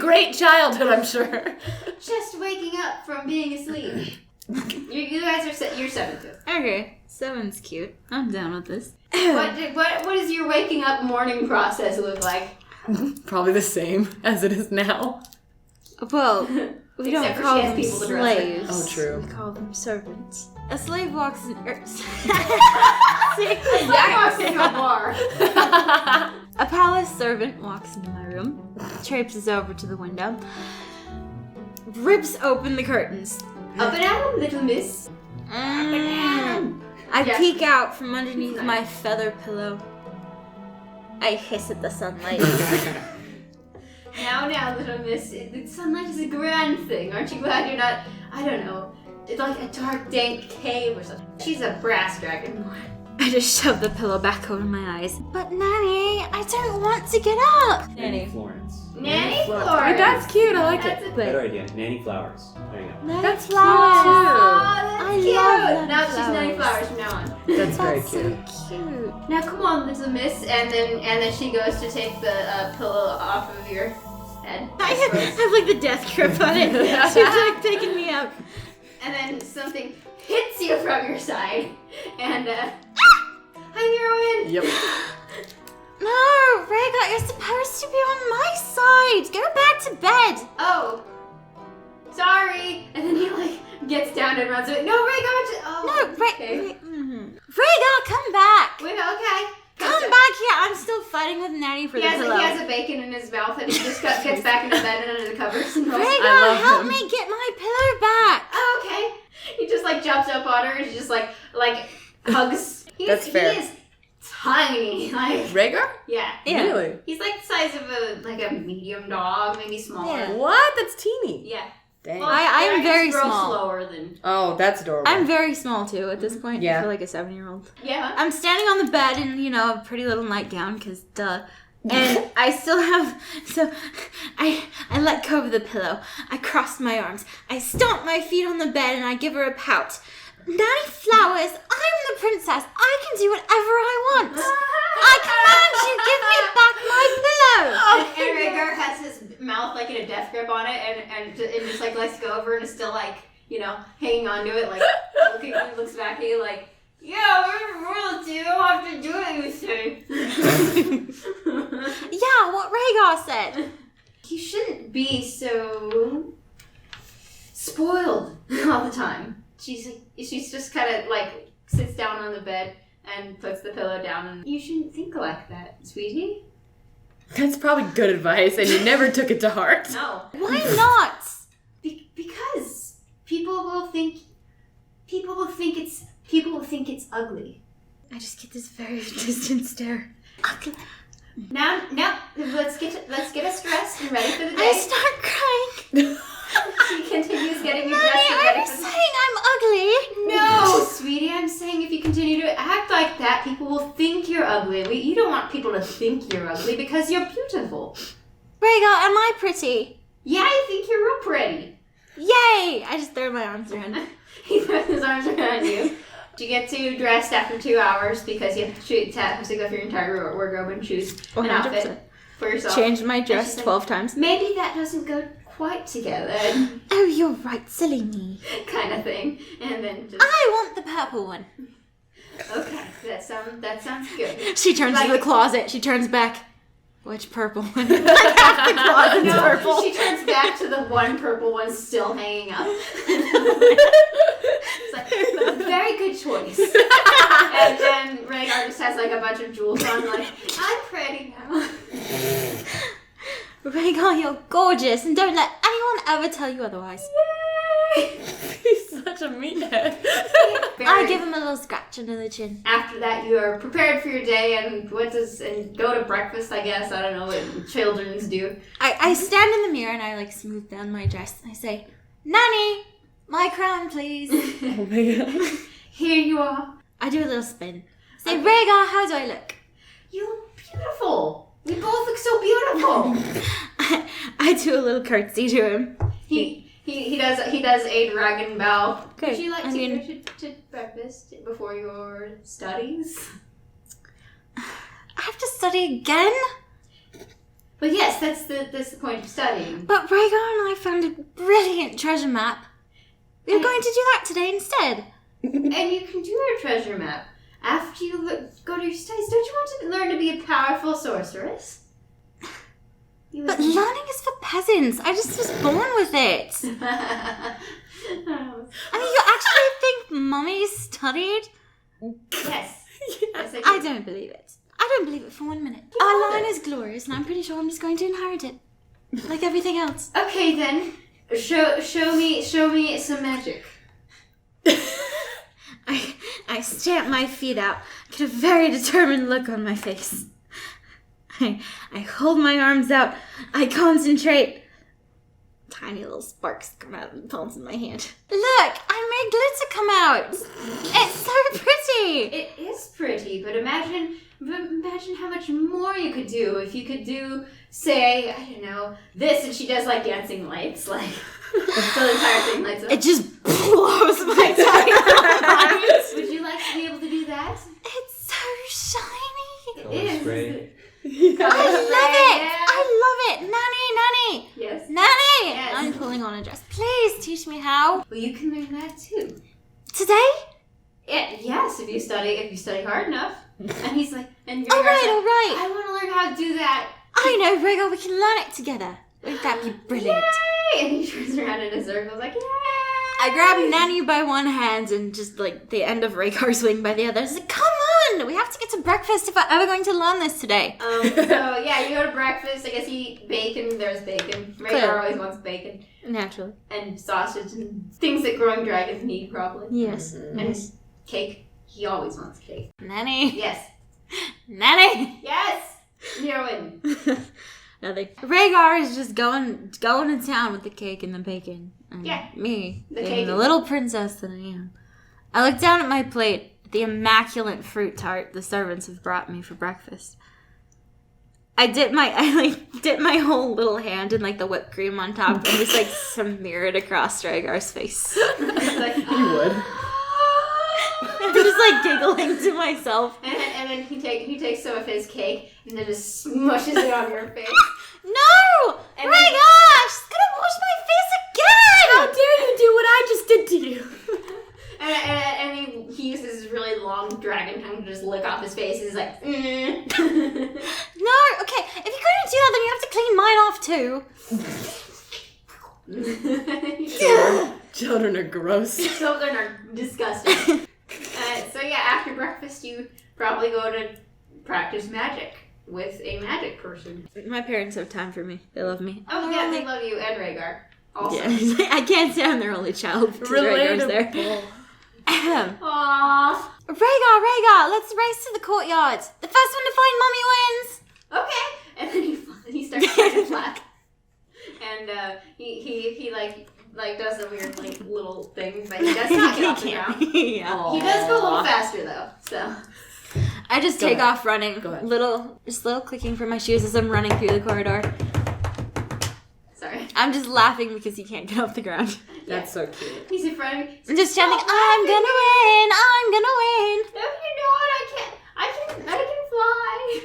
great childhood, I'm sure. Just waking up from being asleep. You guys are you're 7 too. Okay, 7's cute. I'm down with this. What does your waking up morning process look like? Probably the same as it is now. Well, we don't Except for call she has them people to dress her. slaves. Oh, true. We call them servants. A slave walks in... Walks into a bar. A palace servant walks into my room, traipses over to the window, rips open the curtains. Up and at 'em, little miss. I peek out from underneath my feather pillow. I hiss at the sunlight. Now, little miss, the sunlight is a grand thing. Aren't you glad you're not, I don't know, it's like a dark, dank cave or something. She's a brass dragonborn. I just shove the pillow back over my eyes. But Nanny, I don't want to get up. Nanny Florence. Nanny Florence. Hey, that's cute. I like That's it. a Better idea. Nanny Flowers. There you go. Nanny That's cute, flowers. too. Oh, that's I cute. love Now Nanny she's Nanny Flowers. Flowers from now on. That's very That's cute. so cute. Now come on, little miss, and then she goes to take the pillow off of your head. I have like the death grip on it. She's like picking me up. And then something hits you from your side, and hi, Mirowyn. Yep. No, Rhaegar, you're supposed to be on my side. Go back to bed. Oh, sorry. And then he like gets down and runs away. No, Rhaegar. Oh, No, okay. Rhaegar, come back. Wait, okay. Come back here. I'm still fighting with Nanny for He the has, pillow. he has a bacon in his mouth, and he just gets back into bed and under the covers. And goes, Rhaegar, I love help him. me get my pillow back. oh, okay. He just like jumps up on her and just like hugs. That's fair. He is tiny. Like Rhaegar? yeah. Yeah. Really? He's like the size of a medium dog, maybe smaller. Yeah. What? That's teeny. Yeah. Dang. Well, I'm dragons very grow small. slower than. Oh, that's adorable. I'm very small too at this point. Yeah. I feel like a 7-year-old. Yeah. I'm standing on the bed in, a pretty little nightgown, because duh. And I still have, so I let go of the pillow. I crossed my arms. I stomp my feet on the bed and I give her a pout. Nanny Flowers, I'm the princess. I can do whatever I want. I command you, give me back my pillow. And Rhaegar has his mouth like in a death grip on it, and just like lets go over and is still like hanging on to it, like looks back at you like, yeah, we're royalty. You don't have to do what you say. Yeah, what Rhaegar said. You shouldn't be so spoiled all the time. She's just kind of like sits down on the bed and puts the pillow down. And you shouldn't think like that, sweetie. That's probably good advice, and you never took it to heart. No. Why not? Because people will think it's ugly. I just get this very distant stare. Ugly. Now, let's get us dressed and ready for the I day. start crying. She continues getting you Nanny, dressed and are ready you for the saying I'm ugly? No, sweetie, I'm saying if you continue to act like that, people will think you're ugly. You don't want people to think you're ugly because you're beautiful. Rhaegar, am I pretty? Yeah, I think you're real pretty. Yay! I just throw my arms around. He throws his arms around you. You get to dressed after 2 hours because you have to go through your entire wardrobe and choose an 100%. outfit for yourself. Changed my dress she's like, 12 times. Maybe that doesn't go quite together, Oh, you're right, silly me. kind of thing. And then just I want the purple one. okay, that sounds good. She turns Like- to the closet. She turns back. Which purple one? Like half the closet's No, purple. she turns back to the one purple one still hanging up. It's like, very good choice. And Rhaegar just has like a bunch of jewels on, like, I'm pretty now. Rhaegar, you're gorgeous, and don't let anyone ever tell you otherwise. He's such a meathead. I give him a little scratch under the chin. After that, you are prepared for your day and go to breakfast, I guess. I don't know what children's do. I stand in the mirror and I smooth down my dress. I say, Nanny, my crown, please. Oh my god. Here you are. I do a little spin. Say, Okay. Rhaegar, how do I look? You look beautiful. We both look so beautiful. I do a little curtsy to him. He does a dragon bow. Okay, Would you like I to mean- go to breakfast before your studies? I have to study again? But yes, that's the point of studying. But Rhaegar and I found a brilliant treasure map. We were going to do that today instead. And you can do your treasure map after you go to your studies. Don't you want to learn to be a powerful sorceress? But learning is for peasants. I just was born with it. I mean, you actually think Mummy studied? Yes. Yes, I don't believe it. I don't believe it for 1 minute. Our line is glorious, and I'm pretty sure I'm just going to inherit it. Like everything else. Okay, then. Show me some magic. I stamp my feet out, get a very determined look on my face. I hold my arms out, I concentrate. Tiny little sparks come out of the palms of my hand. Look, I made glitter come out. It's so pretty. It is pretty, but imagine how much more you could do if you could do, say, I don't know, this, and she does like dancing lights, like the entire thing lights up. It just blows my tiny little mind. Would you like to be able to do that? It's so shiny. It is. Spray. I love it. Nanny. Yes. Nanny. Yes. I'm pulling on a dress. Please teach me how. Well, you can learn that too. Today? Yes, if you study hard enough. And he's like, and All Rhaegar's like, right. I want to learn how to do that. I know, Rhaegar. We can learn it together. Wouldn't that be brilliant? Yay! And he turns around in a circle, like, yay! I grab Nanny by one hand and just like the end of Rhaegar's wing by the other. I was like, come on! We have to get to breakfast if we're ever going to learn this today. So yeah, you go to breakfast. I guess you eat bacon. There's bacon. Rhaegar always wants bacon. Naturally. And sausage and things that growing dragons need, probably. Yes. And cake. He always wants cake. Nanny. Yes. Nanny! Yes! Mirowyn. Nothing. Rhaegar is just going to town with the cake and the bacon. And me, being the little princess that I am. I look down at my plate, the immaculate fruit tart the servants have brought me for breakfast. I dip my whole little hand in like the whipped cream on top and just like smear it across Rhaegar's face. Like, You would. I'm just like giggling to myself. and then he takes some of his cake and then just smushes it on your face. No! And Rhaegar! She's gonna wash my face again! How dare you do what I just did to you? And he uses his really long dragon tongue to just lick off his face. He's like, No, okay, if you're gonna do that, then you have to clean mine off too. Children are gross. Children are disgusting. So yeah, after breakfast, you probably go to practice magic with a magic person. My parents have time for me. They love me. Oh yeah, they love you and Rhaegar. Also. Yeah, I can't say I'm their only child because Rhaegar's there. Aww. Rhaegar, let's race to the courtyard. The first one to find Mummy wins. Okay. And then he starts to clap. And he like does a weird like little thing, but he does not get off the ground. Yeah. He does go a little faster though. So I just take off running. Little clicking from my shoes as I'm running through the corridor. sorry. I'm just laughing because he can't get off the ground. That's so cute. He's in front of me. I'm just shouting, I'm gonna win! No, you're not. I can fly.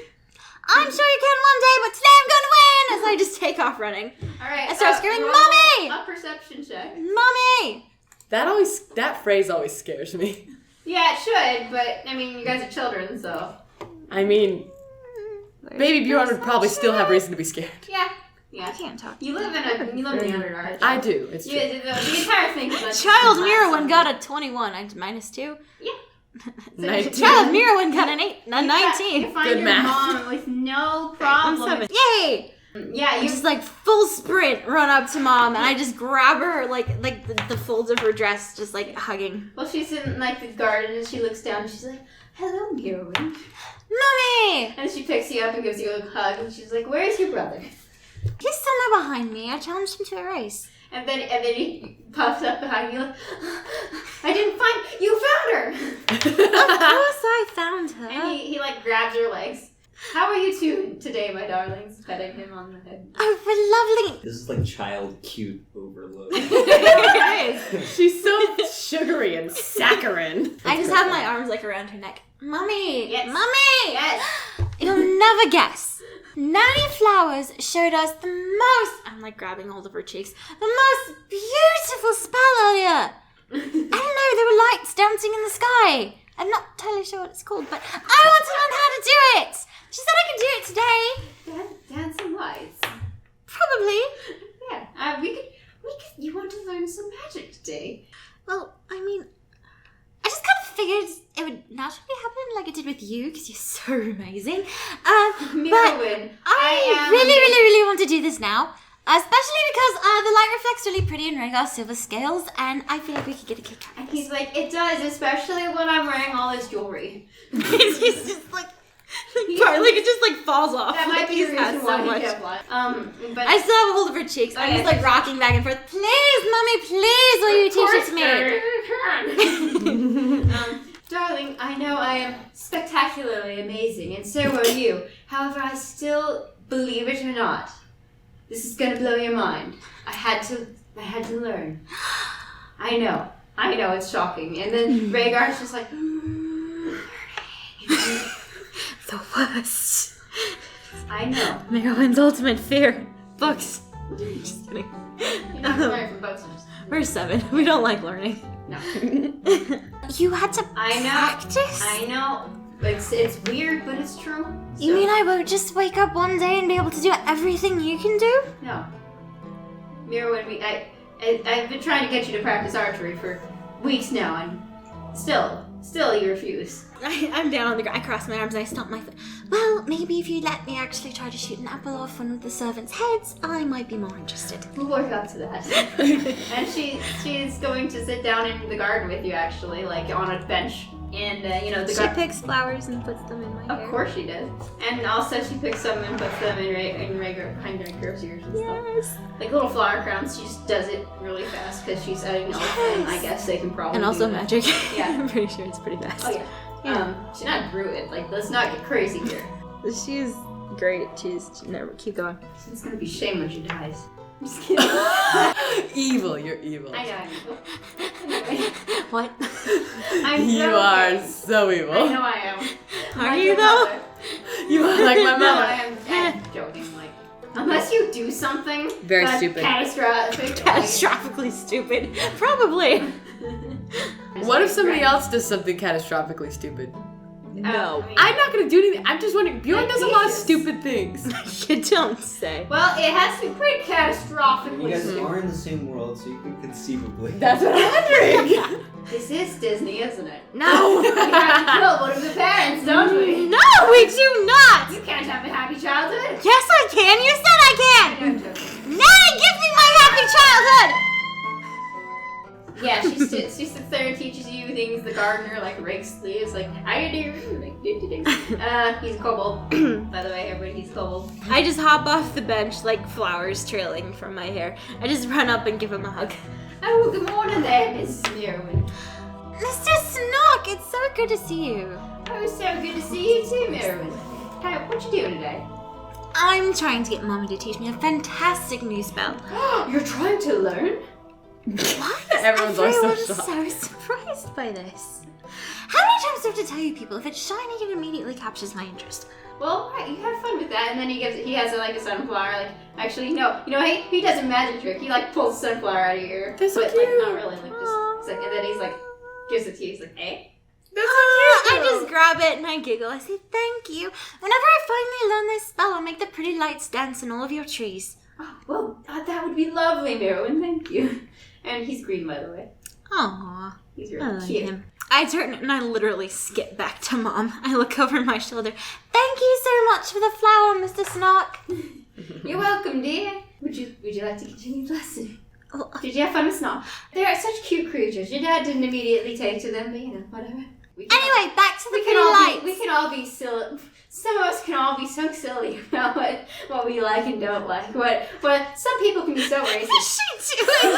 I'm sure you can one day, but today I'm gonna win! As I just take off running. All right. I start screaming, roll Mommy! A perception check. Mommy! That phrase always scares me. Yeah, it should, but I mean, you guys are children, so. I mean, baby Bjorn would probably still have reason to be scared. Yeah. I can't talk. You live in the Underdark. I do. It's true. The entire thing is like Child Mirowyn got a 21. I minus 2. Yeah. 19. Child Mirowyn got a 19. You find Good your math. mom with no I'm problem. 7. Yay! Yeah, I you just like full sprint run up to Mom and I just grab her like the folds of her dress, just like hugging. Well, she's in like the garden and she looks down and she's like, "Hello, Mirowyn." Mommy! And she picks you up and gives you a hug and she's like, "Where's your brother?" He's somewhere behind me. I challenged him to a race. And then he puffs up behind you like, "I didn't find you found her." Of course I found her. And he like grabs your legs. How are you two today, my darlings? Petting him on the head. Oh, we're lovely. This is like child cute overload. She's so sugary and saccharine. I just have my arms like around her neck. Mommy! Yes. Mommy! Yes. You'll never guess. Nanny Flowers showed us the most, I'm like grabbing hold of her cheeks, the most beautiful spell earlier. I don't know, there were lights dancing in the sky. I'm not totally sure what it's called, but I want to learn how to do it. She said I could do it today. Dancing lights. Probably. Yeah. We could. You want to learn some magic today? Well, I mean, I just kind of figured it would naturally happen like it did with you, because you're so amazing. Mirowyn, I really want to do this now. Especially because the light reflects really pretty in Rhaegar's silver scales, and I feel like we could get a kick out And of this. he's like, it does, especially when I'm wearing all this jewelry. He's just like it just like falls off. That might be He's the had reason so why much. he kept flying. But I still have a hold of her cheeks. I'm just like rocking back and forth. Please, mommy, please, will you teach it to me? Darling, I know I am spectacularly amazing, and so are you. However, I still, believe it or not, this is gonna blow your mind. I had to learn. I know, it's shocking. And then Rhaegar's just like, The worst. I know. Mirowyn's ultimate fear. Books. Just kidding. You're not learning from books. We're 7. We don't like learning. No. You had to I know. practice? I know. It's weird, but it's true. You mean I won't just wake up one day and be able to do everything you can do? No. Mirowyn, I've been trying to get you to practice archery for weeks now, and still you refuse. I'm down on the ground. I cross my arms and I stomp my foot. Well, maybe if you let me actually try to shoot an apple off one of the servants' heads, I might be more interested. We'll work up to that. And she's going to sit down in the garden with you, actually, like on a bench. And She picks flowers and puts them in my hair. Of course she does. And also she picks them and puts them in regular kind of Rhaegar's ears and stuff. Like little flower crowns. She just does it really fast because she's an elf, and I guess they can probably. And also do that. magic. Yeah. I'm pretty sure it's pretty fast. Oh yeah. She's not a druid. Like, let's not get crazy here. She's great. Never keep going. It's gonna be shame when she dies. I'm just kidding. Evil, you're evil. I know. Anyway, What? You are so evil. I know I am. Are Like you your though? mother. You are like my No, mother. I'm joking. Like, unless you do something Very that's stupid. catastrophic. Catastrophically stupid. Probably. What if somebody else does something catastrophically stupid? No. I'm not gonna do anything. I'm just wondering. Bjorn does a lot of Jesus. stupid things. You don't say. Well, it has to be pretty You catastrophically guys stupid. are in the same world, so you can conceivably. That's what I'm wondering. This is Disney, isn't it? No. We have to kill one of the parents, don't we? No, we do not. You can't have a happy childhood. Yes, I can. You said I I can. know, I'm joking. Nanny, give me my happy childhood. Yeah, she sits there and teaches you things. The gardener like rakes leaves, like I do, like do. He's a kobold. By the way, everybody, he's a kobold. I just hop off the bench like flowers trailing from my hair. I just run up and give him a hug. Oh, good morning there, Mrs. Mirowyn. Mr. Snook, it's so good to see you. Oh, so good to see you too, Mirowyn. Hey, what you doing today? I'm trying to get Mommy to teach me a fantastic new spell. You're trying to learn? Why is Everyone's always so everyone shocked. so surprised by this? How many times do I have to tell you people if it's shiny it immediately captures my interest? Well, right, you have fun with that, and then he has like a sunflower. Like, actually, no, he does a magic trick. He like pulls a sunflower out of your ear, That's so but like not cute. really. Like just, it's like, and then he's like gives it to you. He's like, hey. That's I just grab it and I giggle. I say thank you. Whenever I finally learn this spell, I'll make the pretty lights dance in all of your trees. Oh, well, that would be lovely, Mirowyn. Thank you. And he's green, by the way. Aww. He's I really like cute. him. I turn and I literally skip back to Mom. I look over my shoulder. Thank you so much for the flower, Mr. Snock. You're welcome, dear. Would you like to continue the lesson? Oh, Did you have fun with Snock? They are such cute creatures. Your dad didn't immediately take to them, but whatever. anyway, back to the we pretty can lights. we can all be silly. Some of us can all be so silly about what we like and don't like. What some people can be so racist. She doing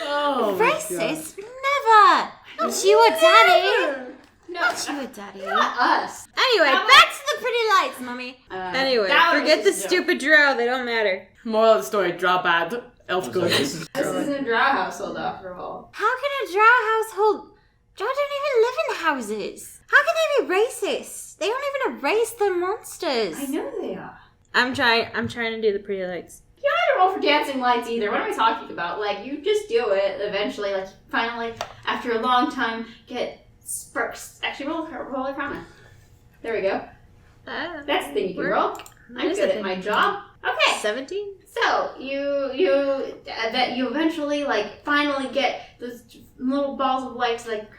Oh my God. racist? Never. Not you or Daddy. No, Not you or Daddy. not us. Anyway, That back to the pretty lights, Mommy. Anyway, that was forget the just a joke. stupid drow. They don't matter. Moral of the story: draw bad, elf I'm good. sorry, This isn't a drow household after all. How can a drow household Drow don't even live in houses. How can they be racist? They don't even erase their monsters. I know they are. I'm trying to do the pretty lights. You don't have to roll for dancing lights either. What am I talking about? Like, you just do it eventually. Like, finally, after a long time, get sparks. Actually, roll a Arcana. There we go. That's the thing you can roll. I'm good at my job. Okay. 17? So, you eventually, like, finally get those little balls of light to, like...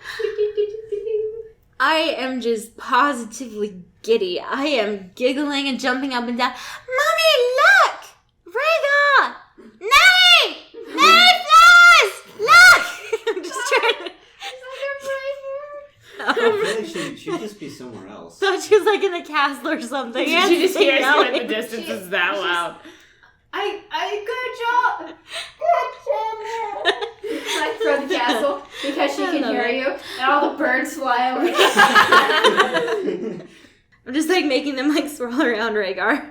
I am just positively giddy. I am giggling and jumping up and down. Mommy, look! Rhaegar! Nelly! Nelly Flowers! Look! I'm just trying to... I feel like she'd just be somewhere else. Thought she was like in the castle or something. She just hears you in the distance. It's that loud. Good job! Like from the castle, because she can hear you, and all the birds fly over. I'm just like making them like swirl around Rhaegar.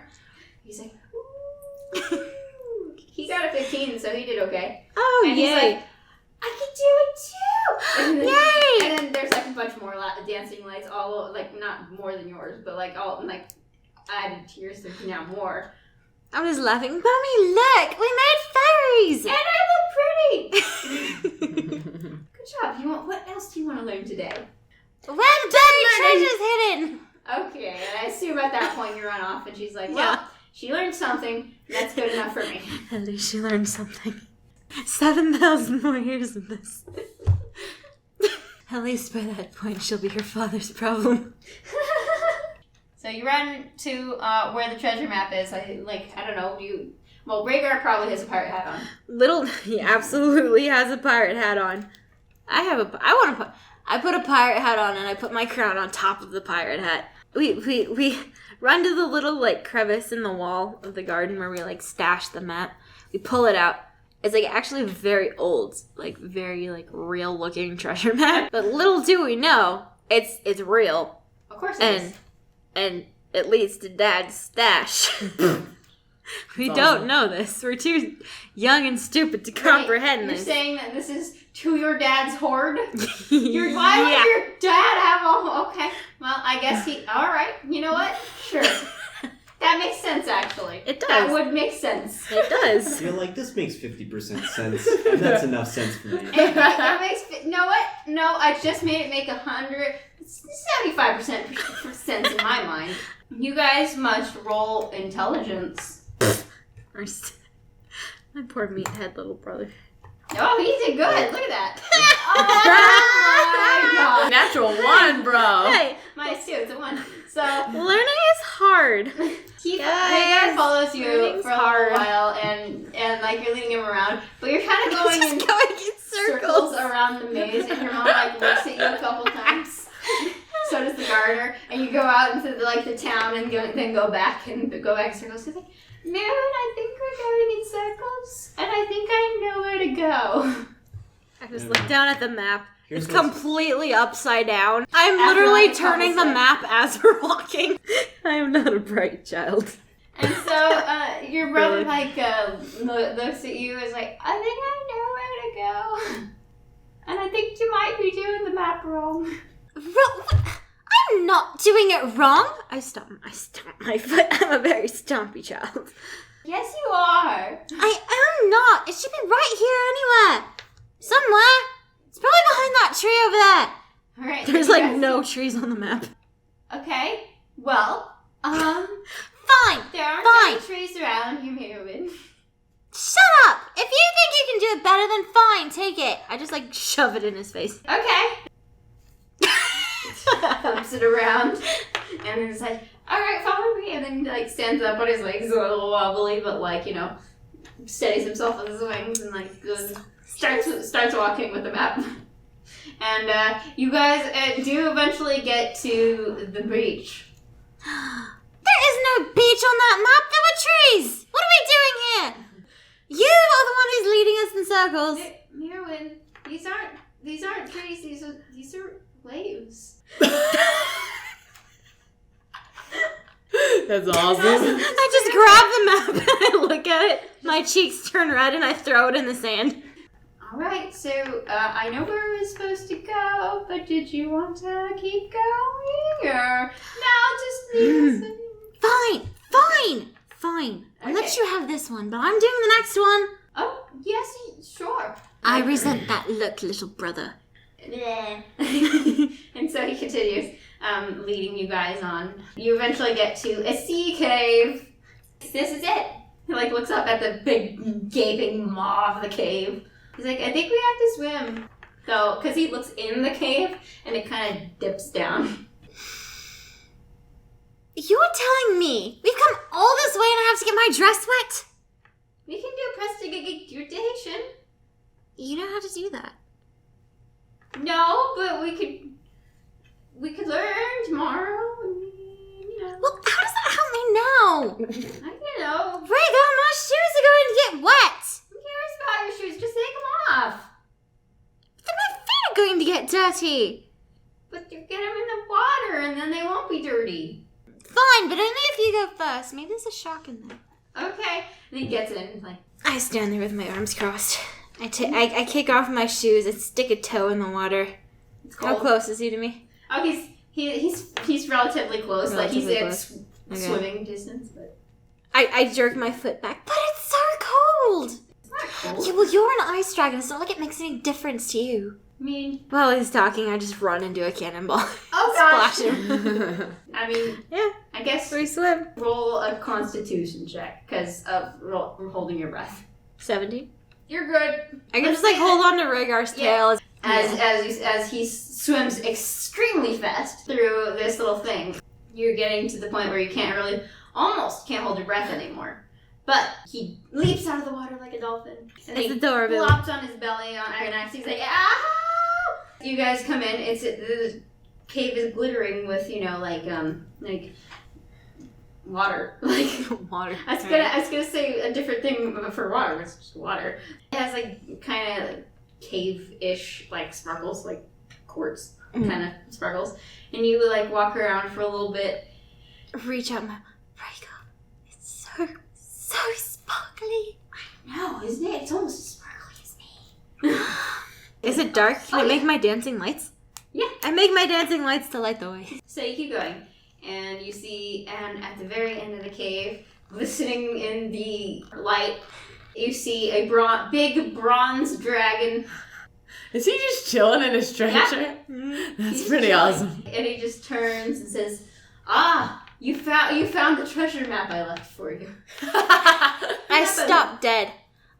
He's like, ooh. He got a 15, so he did okay. Oh, and yay. he's like, I can do it too! And then, Yay! And then there's like a bunch more dancing lights, all like not more than yours, but like all like added to yours, so now more. I'm just laughing. Mommy, look! We made fairies! And I look pretty! Good job. What else do you want to learn today? Where the buried treasure's hidden! Okay, and I assume at that point you run off, and she's like, well, she learned something. That's good enough for me. At least she learned something. 7,000 more years of this. At least by that point, she'll be her father's problem. So you run to where the treasure map is. I don't know. Well, Rhaegar probably has a pirate hat on. He absolutely has a pirate hat on. I put a pirate hat on and I put my crown on top of the pirate hat. We run to the little like crevice in the wall of the garden where we like stash the map. We pull it out. It's like actually very old, like very like real looking treasure map. But little do we know, it's real. Of course it is. And it leads to Dad's stash. We don't know this. We're too young and stupid to comprehend this. You're saying that this is to your dad's hoard? Why would Yeah. your dad have a... Okay, well, I guess he... All right, you know what? Sure. That makes sense, actually. It does. That would make sense. It does. You're like, this makes 50% sense, and that's enough sense for me. It makes... You know what? No, I just made it make 75% sense in my mind. You guys must roll intelligence. My poor meathead little brother. Oh, he did good. Look at that. Oh my god. Natural 1, bro. Hey, Minus 2, it's a 1. So, learning is hard. Rhaegar follows you learning's for a little while, and like you're leading him around, but you're kind of going in circles around the maze, and your mom like looks at you a couple times. So does the gardener, and you go out into the town and then go back in circles. She's like, Mirowyn, I think we're going in circles, and I think I know where to go. I just look down at the map. Here's It's what's- completely upside down. I'm After literally like a turning the couple map as we're walking. I am not a bright child. And so your brother looks at you and is like, I think I know where to go. And I think you might be doing the map wrong. I'm not doing it wrong. I stomp my foot. I'm a very stompy child. Yes, you are. I am not. It should be right here anywhere. Somewhere. It's probably behind that tree over there. All right. There's you like guys- no trees on the map. Okay. Well, Fine. there aren't Fine. any trees around here, Mirowyn. Shut up. If you think you can do it better, then fine. Take it. I just like shove it in his face. Okay. Flips it around, and then it's like, all right, follow me, and then like stands up on his legs, a little wobbly, but steadies himself on his wings, and goes, starts walking with the map. And you guys do eventually get to the beach. There is no beach on that map. There were trees. What are we doing here? You are the one who's leading us in circles. Mirowyn, these aren't trees. These are waves. That's awesome. I just grab the map and I look at it. My cheeks turn red and I throw it in the sand. Alright, so I know where we're supposed to go, but did you want to keep going? Or no, just leave us? Fine. I'll Okay. let you have this one, but I'm doing the next one. Oh, yes, sure. I resent that look, little brother. And so he continues, leading you guys on. You eventually get to a sea cave. This is it. He looks up at the big gaping maw of the cave. He's like, I think we have to swim. So, because he looks in the cave and it kind of dips down. You're telling me we've come all this way and I have to get my dress wet? We can do prestidigitation. You know how to do that. No, but we could learn tomorrow. You know. Well, how does that help me now? I don't know. Rhaegar, my shoes are going to get wet. Who cares about your shoes? Just take them off. Then my feet are going to get dirty. But you get them in the water and then they won't be dirty. Fine, but only if you go first. Maybe there's a shark in there. Okay. And he gets in and I stand there with my arms crossed. I kick off my shoes and stick a toe in the water. it's cold. How close is he to me? Oh, he's relatively close. He's Relatively at close. Okay. swimming distance, but I jerk my foot back. But it's so cold! it's not cold. Yeah, well, you're an ice dragon. It's not like it makes any difference to you. I mean, While he's talking, I just run into a cannonball. oh gosh. Splash him. I mean, Yeah, I guess we swim. roll a Constitution check because of holding your breath. 70. You're good. I can just hold on to Rhaegar's tail. As he swims extremely fast through this little thing, you're getting to the point where you almost can't hold your breath anymore. But he leaps out of the water like a dolphin. And It's he adorable. flops on his belly on Iron He's like, ow! You guys come in. The cave is glittering with, water. Water. I was gonna say a different thing for water. It's just water. It has kind of cave-ish sparkles, quartz kind of sparkles, and you walk around for a little bit. Reach out my Rhaegar. It's so sparkly. I know, isn't it? It's almost as sparkly as me. Is it dark? Can I make my dancing lights? Yeah. I make my dancing lights to light the way. So you keep going, and you see, and at the very end of the cave, glistening in the light, you see a big bronze dragon. Is he just chilling in his treasure? Yeah. That's He's pretty chilling. awesome. And he just turns and says, "Ah, you found the treasure map I left for you." I stop dead.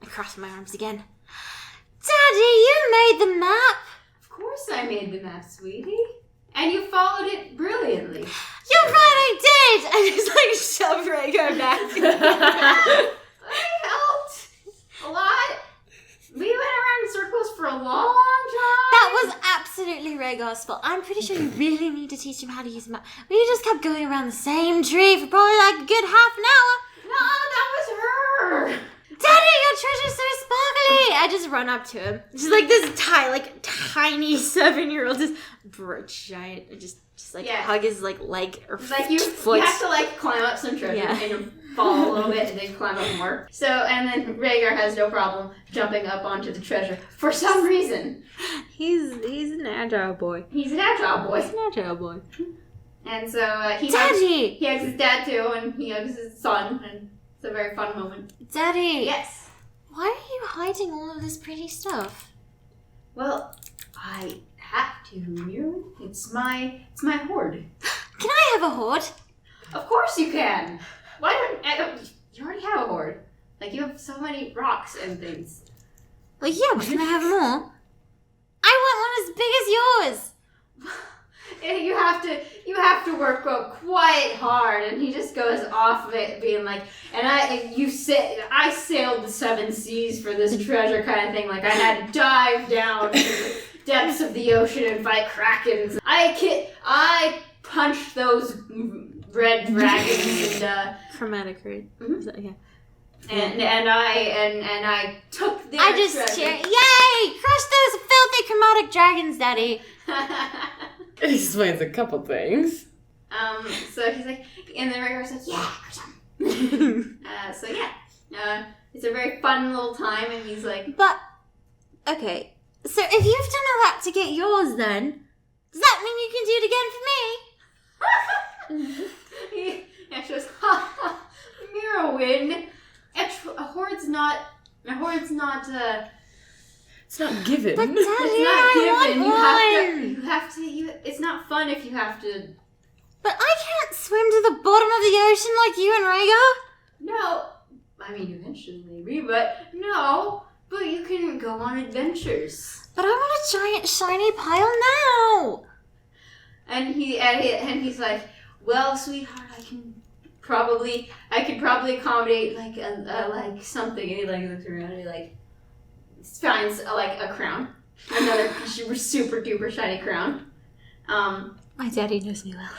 I cross my arms again. Daddy, you made the map. Of course I made the map, sweetie. And you followed it brilliantly. You're right, I did. I just shove Rhaegar back. I helped a lot. We went around in circles for a long time. That was absolutely Rhaegar's fault. I'm pretty sure you really need to teach him how to use the map. We just kept going around the same tree for probably a good half an hour. No, that was her. Daddy, your treasure's so sparkly! I just run up to him. Just this tiny 7-year-old, just giant. I just hug his leg or You foot. have to climb up some treasure and you fall a little bit and then climb up more. So, and then Rhaegar has no problem jumping up onto the treasure for some reason. He's an agile boy. He's an agile boy. He's an agile boy. And so he Daddy! hugs his dad too, and he hugs his son, and it's a very fun moment. Daddy! Yes. Why are you hiding all of this pretty stuff? Well, I have to, Mirowyn. It's my hoard. Can I have a hoard? Of course you can. Why don't you already have a hoard? You have so many rocks and things. Well, yeah, but can I have more? I want one as big as yours. You have to work quite hard, and he just goes off of it, being I sailed the 7 seas for this treasure kind of thing. I had to dive down to the depths of the ocean and fight krakens. I punched those red dragons and Chromatic, right? Mhm. Is that, yeah. and I took their I just treasure. cheer. Yay! Crush those filthy chromatic dragons, Daddy. It explains a couple things. So he's and then Rhaegar says, "Yeah." So yeah, it's a very fun little time, and he's like, But Okay, so if you've done all that to get yours then, does that mean you can do it again for me? And she goes, ha ha, Mirowyn, a hoard's not, It's not given. But Daddy, it's not given. I want You have to, it's not fun if you have to. But I can't swim to the bottom of the ocean like you and Rhaegar. No, I mean, eventually maybe, but no, but you can go on adventures. But I want a giant shiny pile now. And he's like, well, sweetheart, I could probably accommodate like like something. And he like looks around and he like finds like a crown, another super duper shiny crown. My daddy knows me well.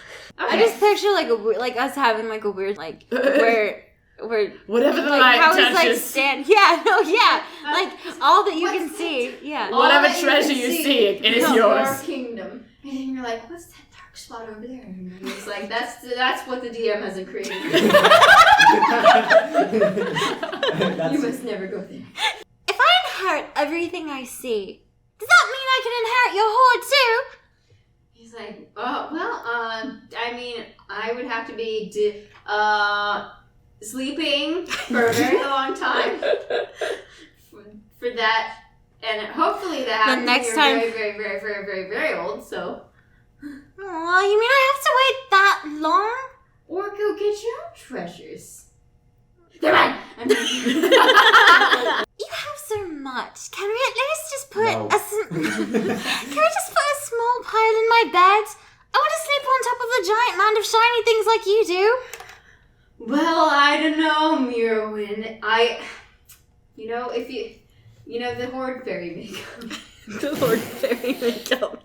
Okay. I just picture like us having like a weird like where Whatever the like light how he's like touches. stand like all that you can see. Yeah. Whatever that you treasure can you see see, it is Your yours. kingdom. And then you're like, what's that dark spot over there? And he's like, that's what the DM hasn't created. You must never go there. If I inherit everything I see, does that mean I can inherit your hoard too? He's like, oh, well, I mean, I would have to be sleeping for a very long time for that, and hopefully that happens The next when time- you're very, very, very, very, very, very old, so. Aw, you mean I have to wait that long? Or go get your own treasures. Never mind. You have so much. Can we at least just put No. Can we just put a small pile in my bed? I want to sleep on top of the giant mound of shiny things like you do. Well, I don't know, Mirowyn. The horde fairy may come. The Lord Fairy may come.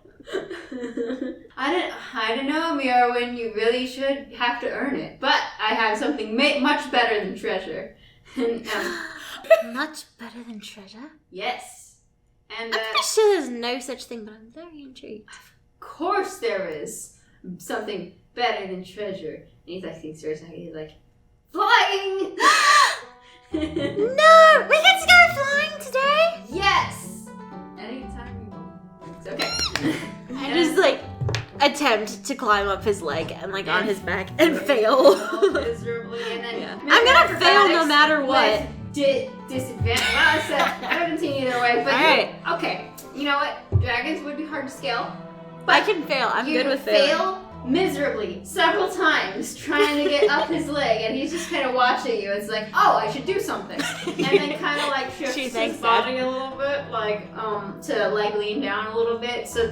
I don't know, Mirowyn. You really should have to earn it. But I have something much better than treasure. And, Much better than treasure. yes. And I'm pretty sure there's no such thing, but I'm very intrigued. of course there is something better than treasure. And he's like, thinks for a second. He's like, flying. No! We get to go flying today? Yes. Anytime you want. It's okay. I just like attempt to climb up his leg and like on his back and fail. Miserably, and then Yeah. I'm gonna fail no matter what. Disadvantage. Well, I haven't seen either way, but Alright. okay. You know what? Dragons would be hard to scale. I can fail. I'm you good with fail failing. miserably several times trying to get up his leg, and he's just kind of watching you. It's like, oh, I should do something, and then kind of like shifts She his thinks body a little bit, like to like lean down a little bit, so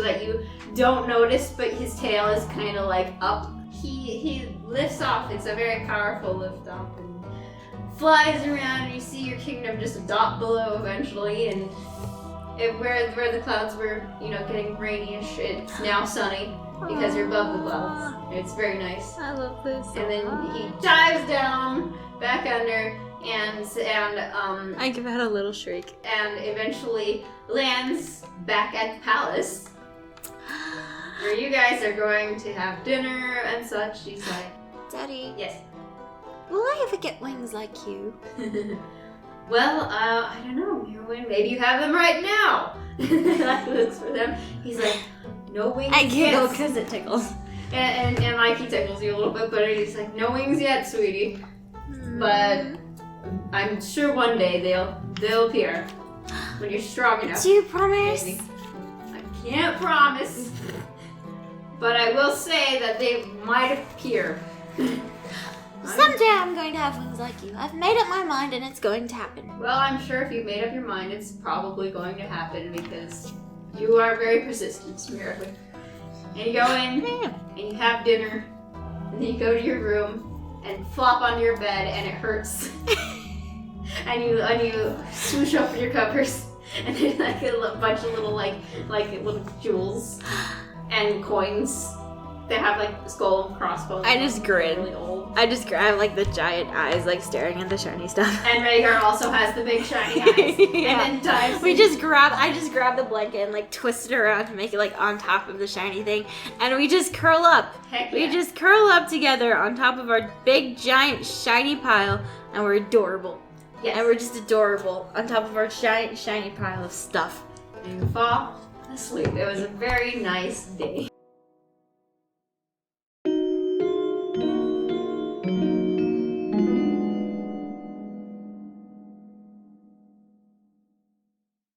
that you don't notice, but his tail is kind of like up. He lifts off. It's a very powerful lift off, and flies around, and you see your kingdom just a dot below eventually, and where the clouds were, getting rainy-ish, it's now sunny because you're above the clouds. It's very nice. I love this. And then he dives down back under and I give out a little shriek. and eventually lands back at the palace where you guys are going to have dinner and such. He's like, Daddy, yes. will I ever get wings like you? Well, I don't know, Mirowyn. Maybe you have them right now. He looks for them. He's like, no wings I giggle yet. because it tickles. And like he tickles you a little bit, but he's like, no wings yet, sweetie. But I'm sure one day they'll appear when you're strong enough. Do you promise? Maybe. I can't promise, but I will say that they might appear. Someday I'm going to have wings like you. I've made up my mind and it's going to happen. Well, I'm sure if you've made up your mind, it's probably going to happen because you are very persistent, Mirowyn. And you go in and you have dinner, and then you go to your room and flop onto your bed, and it hurts. and you swoosh open your covers, and there's like a bunch of little like little jewels and coins. They have like skull and crossbones. I just grin. Really old. I just grab like the giant eyes, like staring at the shiny stuff. And Rhaegar also has the big shiny eyes. Yeah. And then dives. I just grab the blanket and like twist it around to make it like on top of the shiny thing, and we just curl up. Heck We yeah. just curl up together on top of our big giant shiny pile, and we're adorable. Yes. And we're just adorable on top of our shiny pile of stuff. And you fall asleep. It was a very nice day.